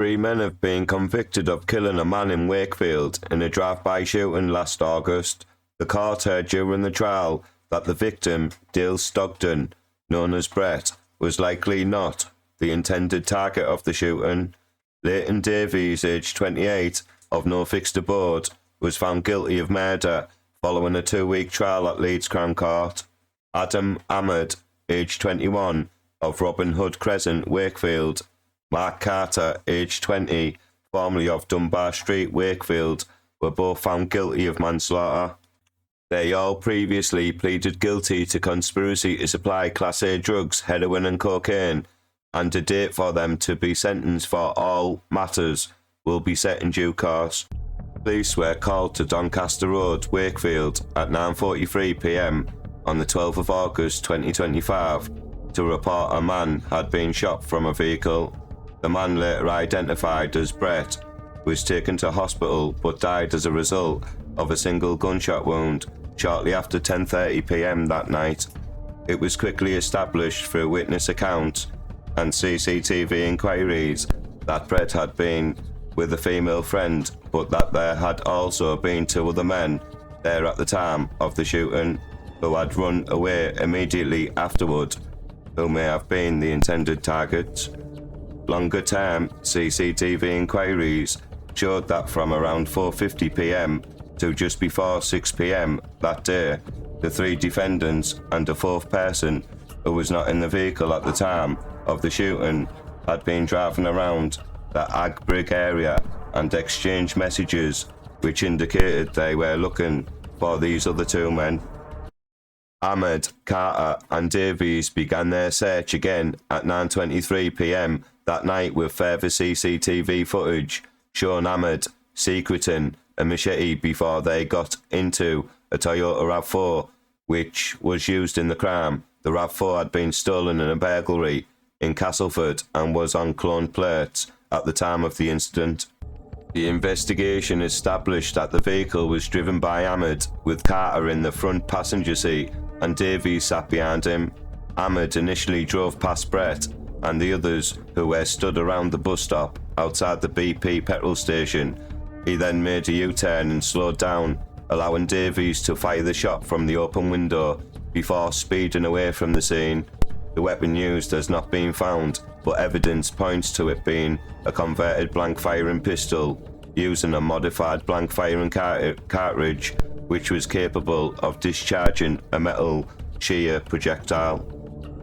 Three men have been convicted of killing a man in Wakefield in a drive-by shooting last August. The court heard during the trial that the victim, Dale Stockton, known as Brett, was likely not the intended target of the shooting. Leighton Davies, aged 28, of no fixed abode, was found guilty of murder following a 2-week trial at Leeds Crown Court. Adam Ahmed, aged 21, of Robin Hood Crescent, Wakefield, Mark Carter, aged 20, formerly of Dunbar Street, Wakefield, were both found guilty of manslaughter. They all previously pleaded guilty to conspiracy to supply Class A drugs, heroin and cocaine, and a date for them to be sentenced for all matters will be set in due course. Police were called to Doncaster Road, Wakefield, at 9:43 p.m. on the 12th of August 2025 to report a man had been shot from a vehicle. The man, later identified as Brett, was taken to hospital but died as a result of a single gunshot wound shortly after 10:30 p.m. that night. It was quickly established through witness accounts and CCTV inquiries that Brett had been with a female friend, but that there had also been 2 other men there at the time of the shooting who had run away immediately afterward, who may have been the intended targets. Longer-term CCTV inquiries showed that from around 4:50 p.m. to just before 6 p.m. that day, the 3 defendants and a 4th person who was not in the vehicle at the time of the shooting had been driving around the Agbrig area and exchanged messages which indicated they were looking for these other 2 men. Ahmed, Carter and Davies began their search again at 9:23 p.m. that night with further CCTV footage showing Ahmed secreting a machete before they got into a Toyota RAV4 which was used in the crime. The RAV4 had been stolen in a burglary in Castleford and was on cloned plates at the time of the incident. The investigation established that the vehicle was driven by Ahmed, with Carter in the front passenger seat and Davies sat behind him. Ahmed initially drove past Brett and the others who were stood around the bus stop outside the BP petrol station. He then made a U-turn and slowed down, allowing Davies to fire the shot from the open window before speeding away from the scene. The weapon used has not been found, but evidence points to it being a converted blank firing pistol using a modified blank firing cartridge which was capable of discharging a metal shear projectile.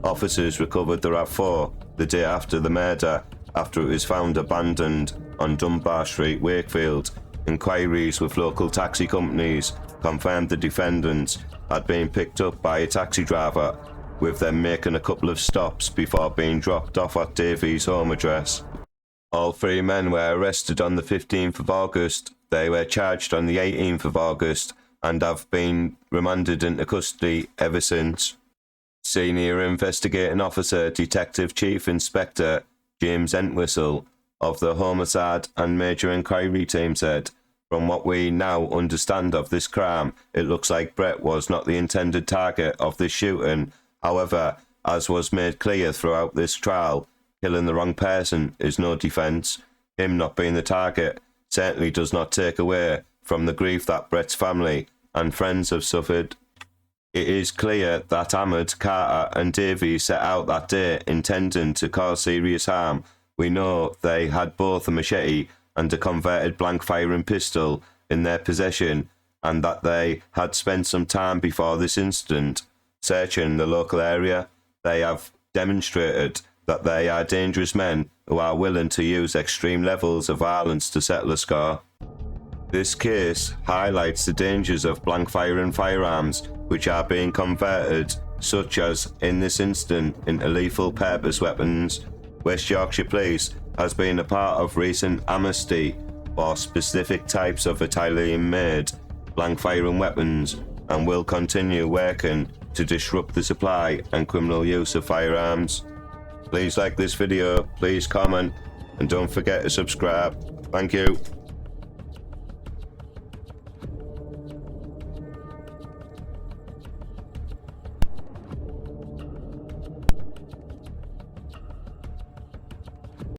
Officers recovered the RAV4 the day after the murder after it was found abandoned on Dunbar Street, Wakefield. Inquiries with local taxi companies confirmed the defendants had been picked up by a taxi driver, with them making a couple of stops before being dropped off at Davies' home address. All 3 men were arrested on the 15th of August. They were charged on the 18th of August and have been remanded into custody ever since. Senior Investigating Officer Detective Chief Inspector James Entwistle of the Homicide and Major Inquiry Team said, "From what we now understand of this crime, it looks like Brett was not the intended target of this shooting. However, as was made clear throughout this trial, killing the wrong person is no defence. Him not being the target certainly does not take away from the grief that Brett's family and friends have suffered. It is clear that Ahmed, Carter and Davies set out that day intending to cause serious harm. We know they had both a machete and a converted blank firing pistol in their possession, and that they had spent some time before this incident searching the local area. They have demonstrated that they are dangerous men who are willing to use extreme levels of violence to settle a score." This case highlights the dangers of blank firing firearms, which are being converted, such as in this incident, into lethal purpose weapons. West Yorkshire Police has been a part of recent amnesty for specific types of Italian-made blank firing weapons and will continue working to disrupt the supply and criminal use of firearms. Please like this video, please comment, and don't forget to subscribe. Thank you.